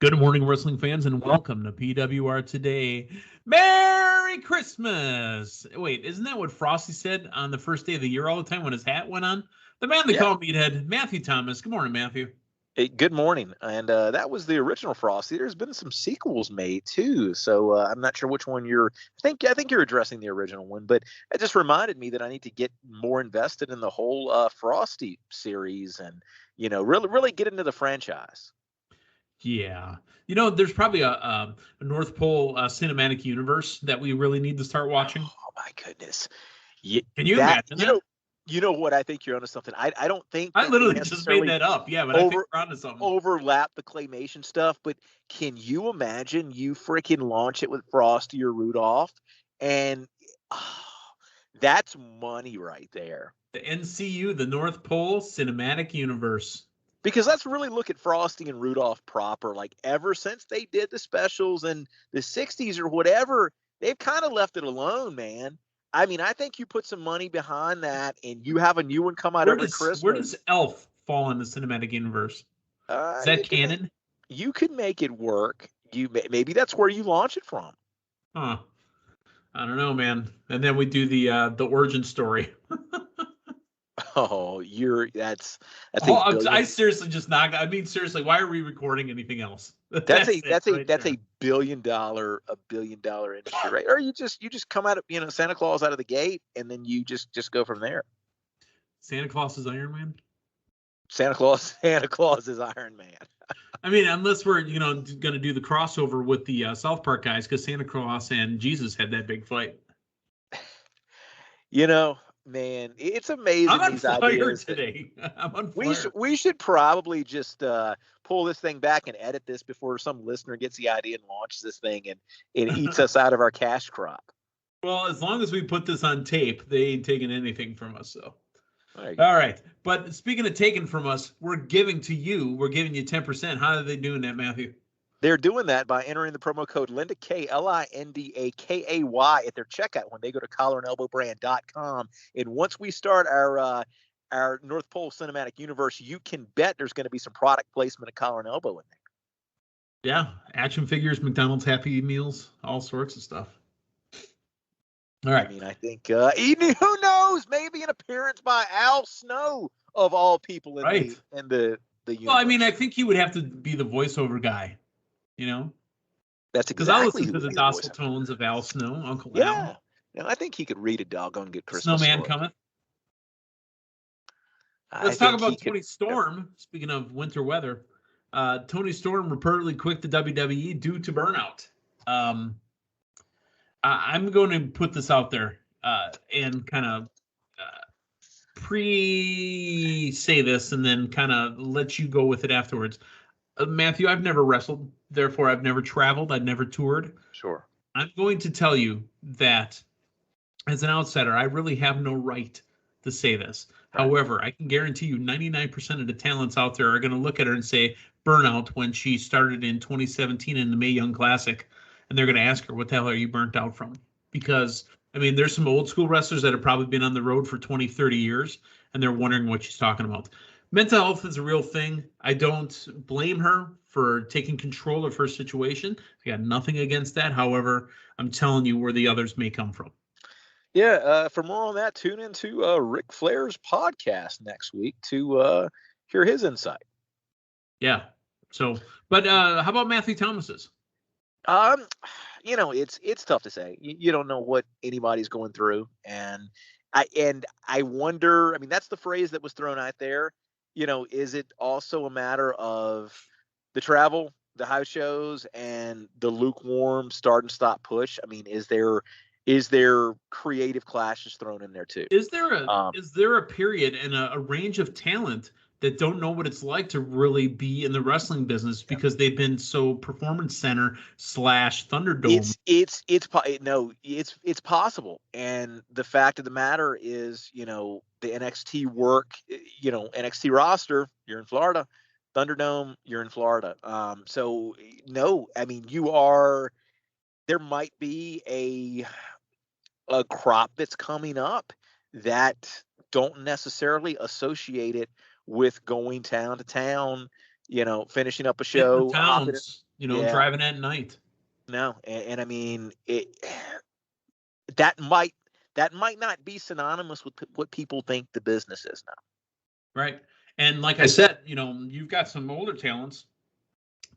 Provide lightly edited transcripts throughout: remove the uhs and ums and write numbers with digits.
Good morning, wrestling fans, and welcome to PWR Today. Merry Christmas! Wait, isn't that what Frosty said on the first day of the year all the time when his hat went on? The man they call Meathead, Matthew Thomas. Good morning, Matthew. Hey, good morning. And that was the original Frosty. There's been some sequels made too, so I'm not sure which one you're. I think you're addressing the original one, but it just reminded me that I need to get more invested in the whole Frosty series and really get into the franchise. Yeah. There's probably a North Pole cinematic universe that we really need to start watching. Oh, my goodness. Can you imagine that? You know what? I think you're onto something. I don't think I literally just made that up. Yeah, but I think we're onto something. Overlap the claymation stuff, but can you imagine you freaking launch it with Frosty or Rudolph? And that's money right there. The NCU, the North Pole Cinematic Universe. Because let's really look at Frosty and Rudolph proper. Like, ever since they did the specials in the 60s or whatever, they've kind of left it alone, man. I mean, I think you put some money behind that and you have a new one come out every Christmas. Where does Elf fall in the cinematic universe? Is that canon? You could make it work. Maybe that's where you launch it from. Huh. I don't know, man. And then we do the origin story. Oh, I seriously just knocked. I mean, seriously, why are we recording anything else? That's a billion dollar industry, right? Or you just come out of Santa Claus out of the gate, and then you just go from there. Santa Claus is Iron Man. Santa Claus is Iron Man. I mean, unless we're going to do the crossover with the South Park guys, because Santa Claus and Jesus had that big fight. Man, it's amazing. I'm on fire today. I'm on fire. We should probably just pull this thing back and edit this before some listener gets the idea and launches this thing and eats us out of our cash crop. Well, as long as we put this on tape, they ain't taking anything from us. So, all right. But speaking of taking from us, we're giving you 10%. How are they doing that, Matthew? They're doing that by entering the promo code Linda K, LINDAKAY at their checkout when they go to collarandelbowbrand.com. And once we start our North Pole Cinematic Universe, you can bet there's going to be some product placement of Collar and Elbow in there. Yeah, action figures, McDonald's Happy Meals, all sorts of stuff. All right. I mean, I think who knows? Maybe an appearance by Al Snow of all people in the universe. Well, I mean, I think he would have to be the voiceover guy. That's exactly because I listen to the docile tones of Al Snow, Uncle Al. Yeah, I think he could read a doggone good Christmas Snowman story. cometh. Let's talk about Toni Storm. Speaking of winter weather, Toni Storm reportedly quit the WWE due to burnout. I'm going to put this out there and kind of pre-say this and then kind of let you go with it afterwards. Matthew, I've never wrestled, therefore I've never traveled, I've never toured. Sure. I'm going to tell you that as an outsider, I really have no right to say this. Right. However, I can guarantee you 99% of the talents out there are going to look at her and say burnout when she started in 2017 in the Mae Young Classic, and they're going to ask her, what the hell are you burnt out from? Because, I mean, there's some old school wrestlers that have probably been on the road for 20, 30 years, and they're wondering what she's talking about. Mental health is a real thing. I don't blame her for taking control of her situation. I got nothing against that. However, I'm telling you where the others may come from. Yeah, for more on that, tune into Ric Flair's podcast next week to hear his insight. Yeah. So, but how about Matthew Thomas's? It's tough to say. You don't know what anybody's going through, and I wonder. I mean, that's the phrase that was thrown out there. Is it also a matter of the travel, the house shows, and the lukewarm start and stop push? I mean, is there creative clashes thrown in there too? Is there a period and a range of talent that don't know what it's like to really be in the wrestling business because they've been so performance center / Thunderdome? It's possible. And the fact of the matter is, the NXT work, NXT roster, you're in Florida, Thunderdome, you're in Florida. So no, I mean, there might be a crop that's coming up that don't necessarily associate it with going town to town, finishing up a show. driving at night. No, and I mean that might not be synonymous with what people think the business is now. Right. And like I said, you've got some older talents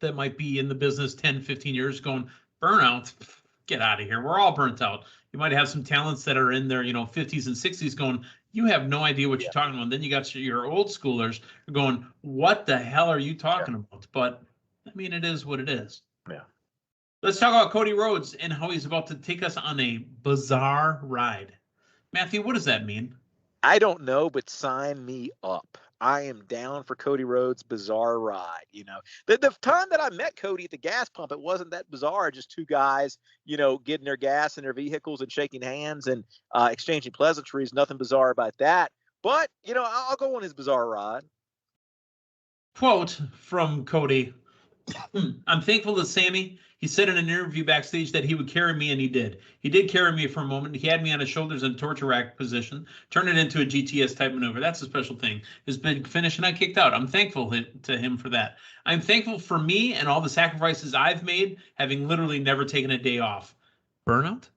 that might be in the business 10, 15 years going, burnout, get out of here. We're all burnt out. You might have some talents that are in their, 50s and 60s going, you have no idea what you're talking about. Then you got your old schoolers going, what the hell are you talking about? But, I mean, it is what it is. Yeah. Let's talk about Cody Rhodes and how he's about to take us on a bizarre ride. Matthew, what does that mean? I don't know, but sign me up. I am down for Cody Rhodes' bizarre ride. The time that I met Cody at the gas pump, it wasn't that bizarre. Just two guys, getting their gas in their vehicles and shaking hands and exchanging pleasantries. Nothing bizarre about that. But, I'll go on his bizarre ride. Quote from Cody. I'm thankful to Sammy. He said in an interview backstage that he would carry me, and he did. He did carry me for a moment. He had me on his shoulders in a torture rack position, turned it into a GTS type maneuver. That's a special thing. His big finish, and I kicked out. I'm thankful to him for that. I'm thankful for me and all the sacrifices I've made, having literally never taken a day off. Burnout?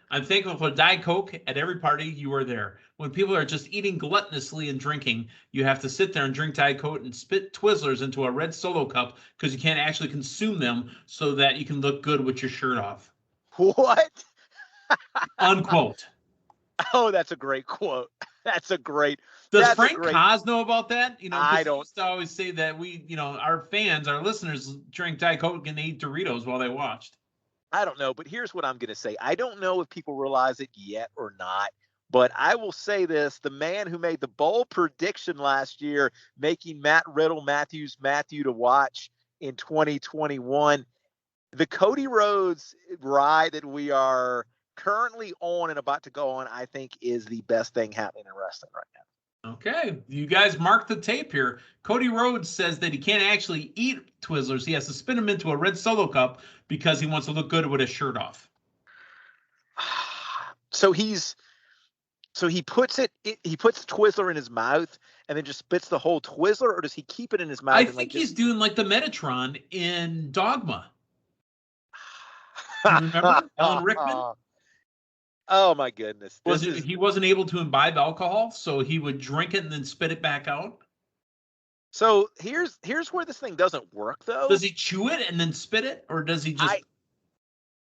I'm thankful for Diet Coke at every party you were there. When people are just eating gluttonously and drinking, you have to sit there and drink Diet Coke and spit Twizzlers into a red Solo cup because you can't actually consume them so that you can look good with your shirt off. What? Unquote. Oh, that's a great quote. Does Frank Cos know about that? I don't. He used to always say that we, our fans, our listeners drink Diet Coke and they eat Doritos while they watched. I don't know, but here's what I'm going to say. I don't know if people realize it yet or not, but I will say this. The man who made the bold prediction last year, making Matt Riddle Matthew to watch in 2021, the Cody Rhodes ride that we are currently on and about to go on, I think is the best thing happening in wrestling right now. Okay, you guys mark the tape here. Cody Rhodes says that he can't actually eat Twizzlers. He has to spin them into a red Solo cup because he wants to look good with his shirt off. So he puts the Twizzler in his mouth and then just spits the whole Twizzler, or does he keep it in his mouth? I think he's doing like the Metatron in Dogma. You remember Alan Rickman? Oh my goodness! He wasn't able to imbibe alcohol, so he would drink it and then spit it back out. So here's where this thing doesn't work, though. Does he chew it and then spit it, or does he just?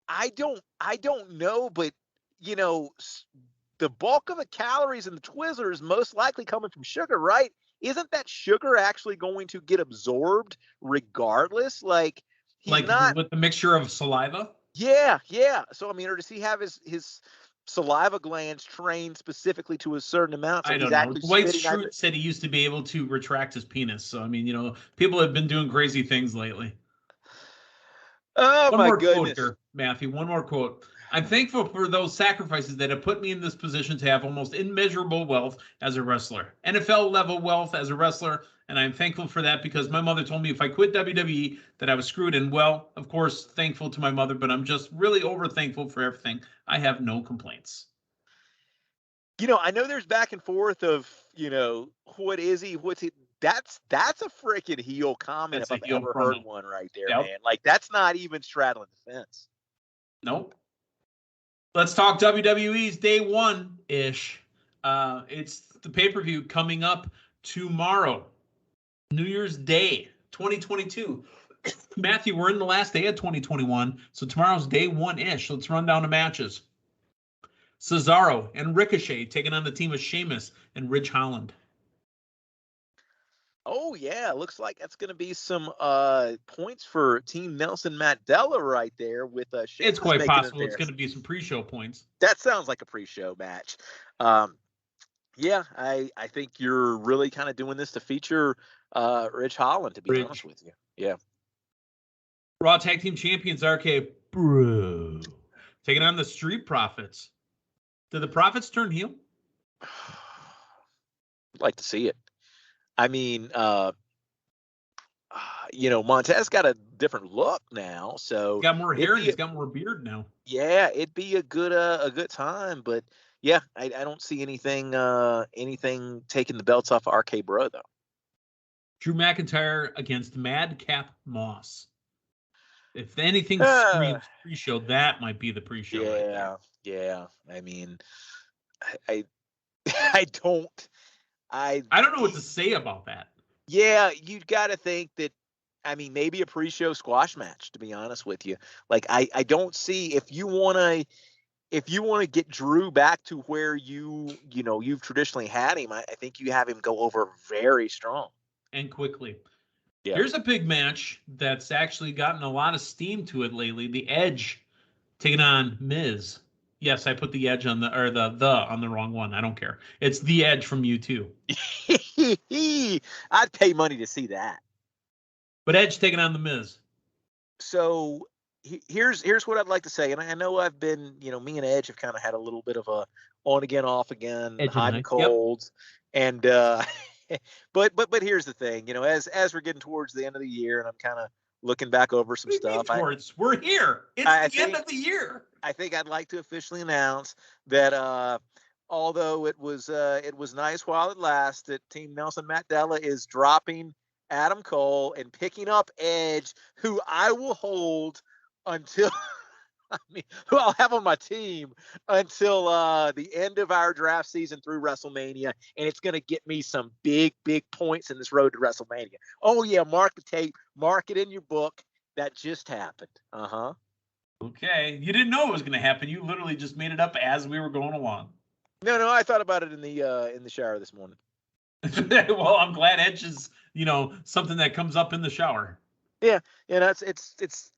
I don't know, but the bulk of the calories in the Twizzler is most likely coming from sugar, right? Isn't that sugar actually going to get absorbed regardless? Like with the mixture of saliva? Yeah. So I mean, or does he have his saliva glands trained specifically to a certain amount? So I don't know. Dwight Schrute said he used to be able to retract his penis. So I mean, people have been doing crazy things lately. Oh my goodness, quote here, Matthew. One more quote. I'm thankful for those sacrifices that have put me in this position to have almost immeasurable wealth as a wrestler, NFL level wealth as a wrestler. And I'm thankful for that because my mother told me if I quit WWE that I was screwed. And well, of course, thankful to my mother, but I'm just really over thankful for everything. I have no complaints. I know there's back and forth of, what is he? What's he? That's a freaking heel comment if I've ever heard one right there, man. Like, that's not even straddling the fence. Nope. Let's talk WWE's day one-ish. It's the pay-per-view coming up tomorrow, New Year's Day, 2022. Matthew, we're in the last day of 2021, so tomorrow's day one-ish. Let's run down the matches. Cesaro and Ricochet taking on the team of Sheamus and Holland. Oh, yeah. Looks like that's going to be some points for Team Nelson Mandela right there with Sheamus. It's quite possible it's going to be some pre-show points. That sounds like a pre-show match. Yeah, I think you're really kind of doing this to feature Holland, to be honest with you. Yeah. Raw Tag Team Champions RK Bro taking on the Street Profits. Did the Profits turn heel? I'd like to see it. I mean, Montez got a different look now, so he's got more hair and he's got more beard now. Yeah, it'd be a good time, but yeah, I don't see anything taking the belts off of RK Bro though. Drew McIntyre against Madcap Moss. If anything screams pre-show, that might be the pre-show right there. Yeah. I mean, I I don't don't know what to say about that. Yeah, you got to think that. I mean, maybe a pre-show squash match. To be honest with you, like I don't see if you want to get Drew back to where you've traditionally had him. I think you have him go over very strong and quickly. Yeah. Here's a big match that's actually gotten a lot of steam to it lately. The Edge taking on Miz. Yes, I put the Edge on the on the wrong one. I don't care. It's the Edge from U2. I'd pay money to see that. But Edge taking on the Miz. So here's what I'd like to say, and I know I've been, me and Edge have kind of had a little bit of a on again, off again, hot and cold, and but here's the thing, as we're getting towards the end of the year, and I'm kind of looking back over some stuff. We're here. It's the end of the year. I think I'd like to officially announce that although it was nice while it lasted, Team Nelson Matt Della is dropping Adam Cole and picking up Edge, who I will hold until who I'll have on my team until the end of our draft season through WrestleMania, and it's going to get me some big points in this road to WrestleMania. Oh yeah, mark the tape, mark it in your book. That just happened. Okay, you didn't know it was going to happen. You literally just made it up as we were going along. No, I thought about it in the shower this morning. Well, I'm glad Edge is, something that comes up in the shower. Yeah, it's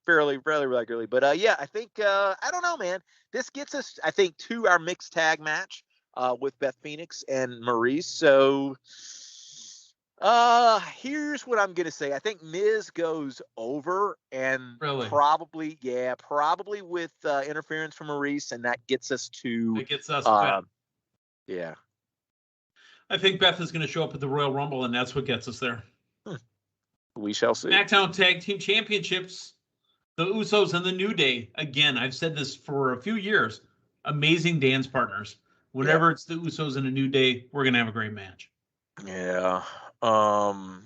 fairly regularly, but I think I don't know, man. This gets us, I think, to our mixed tag match with Beth Phoenix and Maurice. So here's what I'm gonna say. I think Miz goes over, and probably with interference from Maurice, and that gets us to. It gets us. Yeah. I think Beth is going to show up at the Royal Rumble, and that's what gets us there. We shall see. SmackDown Tag Team Championships, the Usos and the New Day. Again, I've said this for a few years. Amazing dance partners. Whenever it's the Usos and a New Day, we're going to have a great match. Yeah. I'm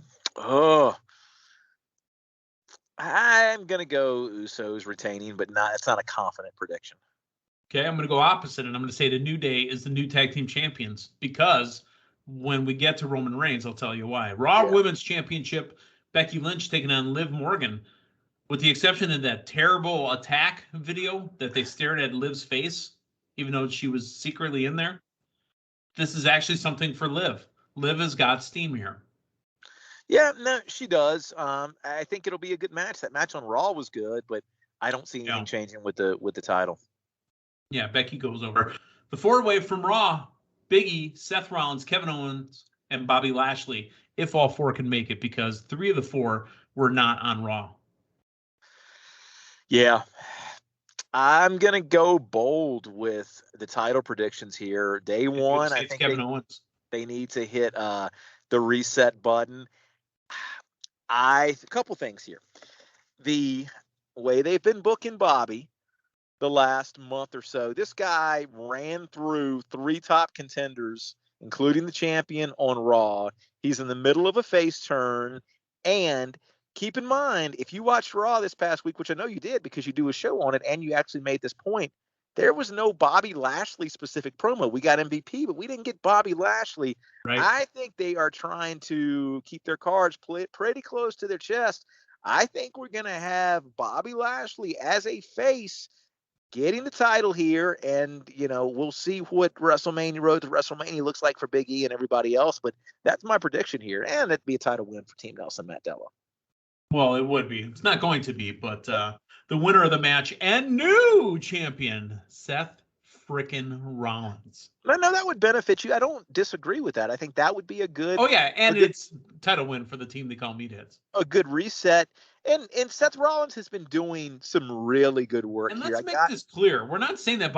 going to go Usos retaining, but it's not a confident prediction. Okay, I'm going to go opposite, and I'm going to say the New Day is the new tag team champions, because when we get to Roman Reigns, I'll tell you why. Raw Women's Championship, Becky Lynch taking on Liv Morgan. With the exception of that terrible attack video that they stared at Liv's face, even though she was secretly in there, this is actually something for Liv. Liv has got steam here. Yeah, no, she does. I think it'll be a good match. That match on Raw was good, but I don't see anything changing with the title. Yeah, Becky goes over. The four-way from Raw, Big E, Seth Rollins, Kevin Owens, and Bobby Lashley, if all four can make it, because 3 of the 4 were not on Raw. Yeah. I'm going to go bold with the title predictions here. Day one, I think Kevin Owens. They need to hit the reset button. A couple things here. The way they've been booking Bobby the last month or so, this guy ran through 3 top contenders, including the champion on Raw. He's in the middle of a face turn. And keep in mind, if you watched Raw this past week, which I know you did because you do a show on it and you actually made this point, there was no Bobby Lashley specific promo. We got MVP, but we didn't get Bobby Lashley. Right. I think they are trying to keep their cards pretty close to their chest. I think we're going to have Bobby Lashley as a face getting the title here, and we'll see what WrestleMania road to WrestleMania looks like for Big E and everybody else. But that's my prediction here, and it'd be a title win for Team Nelson Matt Della. Well, it would be. It's not going to be, but the winner of the match and new champion, Seth frickin' Rollins. No, that would benefit you. I don't disagree with that. I think that would be a good. Oh yeah, and it's title win for the team they call Meatheads. A good reset. And Seth Rollins has been doing some really good work here. And let's make this clear. We're not saying that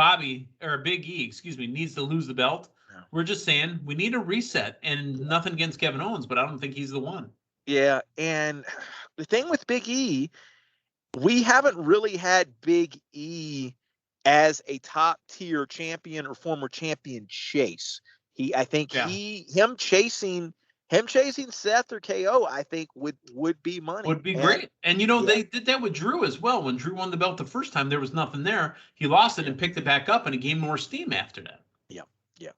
Big E, needs to lose the belt. No. We're just saying we need a reset, and nothing against Kevin Owens, but I don't think he's the one. Yeah, and the thing with Big E, we haven't really had Big E as a top tier champion or former champion chase. Him chasing him chasing Seth or KO, I think would be money. Would be great. And, you know, they did that with Drew as well. When Drew won the belt the first time, there was nothing there. He lost it and picked it back up, and it gained more steam after that. Yeah, yeah.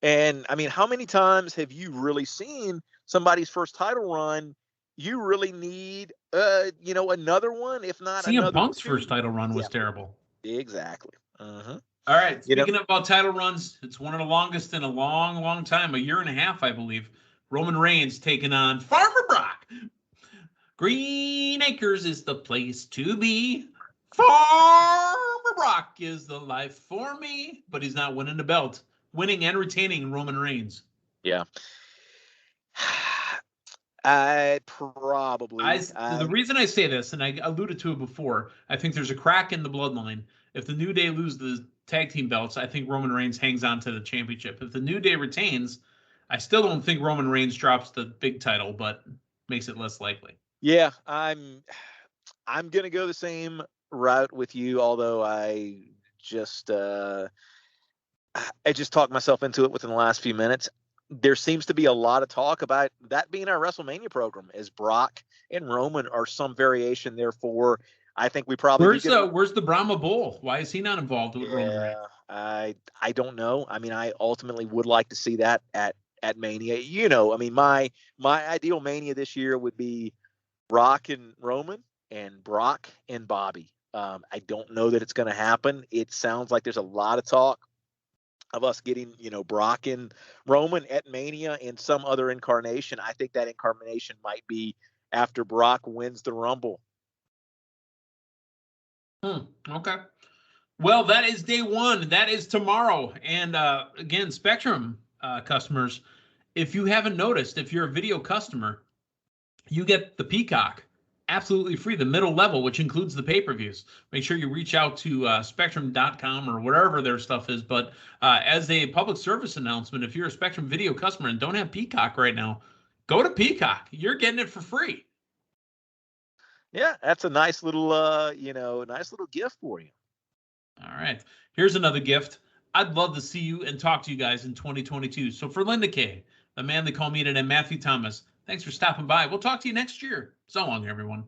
And, I mean, how many times have you really seen somebody's first title run? You really need, you know, another one, if not CM another Punk's two. first title run was terrible. Exactly. Uh-huh. All right. Speaking about title runs, it's one of the longest in a long, long time, 1.5 years, I believe. Roman Reigns taking on Farmer Brock. Green Acres is the place to be. Farmer Brock is the life for me. But he's not winning the belt. Winning and retaining Roman Reigns. Yeah. The reason I say this, and I alluded to it before, I think there's a crack in the bloodline. If the New Day lose the tag team belts, I think Roman Reigns hangs on to the championship. If the New Day retains, I still don't think Roman Reigns drops the big title, but makes it less likely. Yeah, I'm gonna go the same route with you, although I just talked myself into it within the last few minutes. There seems to be a lot of talk about that being our WrestleMania program, as Brock and Roman are some variation. Therefore, I think we probably where's the Brahma Bull? Why is he not involved with Roman Reigns? I don't know. I mean, I ultimately would like to see that at Mania. You know, I mean, my ideal Mania this year would be Brock and Roman and Brock and Bobby. I don't know that it's going to happen. It sounds like there's a lot of talk of us getting, you know, Brock and Roman at Mania in some other incarnation. I think that incarnation might be after Brock wins the Rumble. Okay. Well, that is day one. That is tomorrow. And again, Spectrum customers, if you haven't noticed, if you're a video customer, you get the Peacock absolutely free, the middle level, which includes the pay-per-views. Make sure you reach out to spectrum.com or whatever their stuff is. But as a public service announcement, if you're a Spectrum video customer and don't have Peacock right now, go to Peacock. You're getting it for free. Yeah, that's a nice little, nice little gift for you. All right. Here's another gift. I'd love to see you and talk to you guys in 2022. So for Linda Kay, the man they call me today, Matthew Thomas, thanks for stopping by. We'll talk to you next year. So long, everyone.